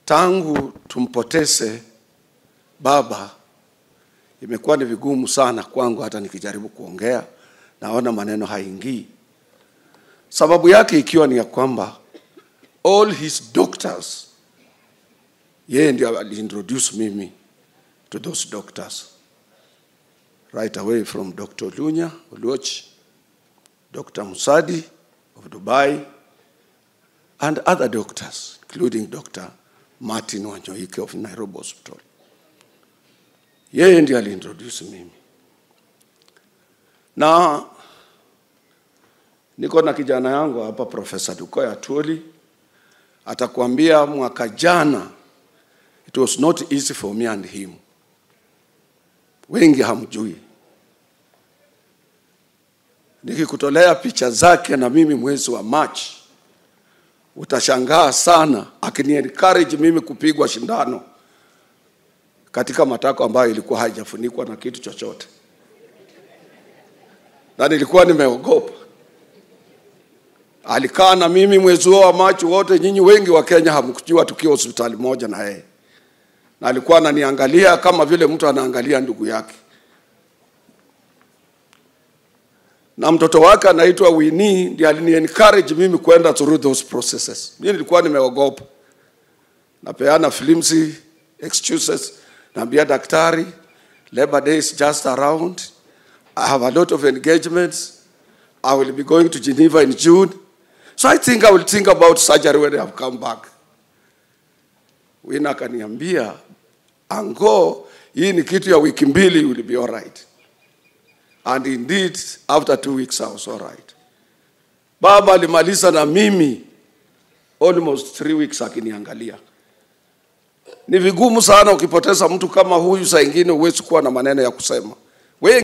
tangu tumpoteze baba imekuwa ni vigumu sana kwangu, hata nikijaribu kuongea naona maneno haingii. Sababu yake ikiwa ni ya kwamba all his doctors, yeye ndio aliintroduce mimi to those doctors right away, from Dr. Lunya Oluoch, Dr. Musadi of Dubai, and other doctors, including Dr. Martin Wanyoike of Nairobi Hospital. Yeye ndiye aliintroduce mimi. Na niko na kijana yangu hapa, Professor Dukoya Atwoli, atakwambia mwaka jana it was not easy for me and him. Wengi hamjui. Nikikutolea picha zake na mimi mwezi wa March, utashangaa sana akini-encourage mimi kupigwa shindano katika matako ambayo ilikuwa haijafunikwa na kitu chochote. Na nilikuwa nimeogopa. Alikaa na mimi mwezi wa March wote, nyinyi wengi wa Kenya hamkujua tukiwa hospitali moja na yeye. Na alikuwa ananiangalia kama vile mtu anaangalia ndugu yake. Na mtoto wake anaitwa Winnie ndiye alini-encourage mimi kwenda through those processes. Mimi nilikuwa nimeogopa. Napeana flimsy excuses, naambia daktari, Labor Day is just around, I have a lot of engagements, I will be going to Geneva in June, so I think I will think about surgery when I have come back. Wina akaniambia, Ango, hii ni kitu ya wiki mbili, you will be all right. And indeed, after 2 weeks, I was all right. Baba alimaliza na mimi almost 3 weeks akiniangalia. Ni vigumu sana ukipoteza mtu kama huyu, saa ingine huwezi kuwa na maneno ya kusema.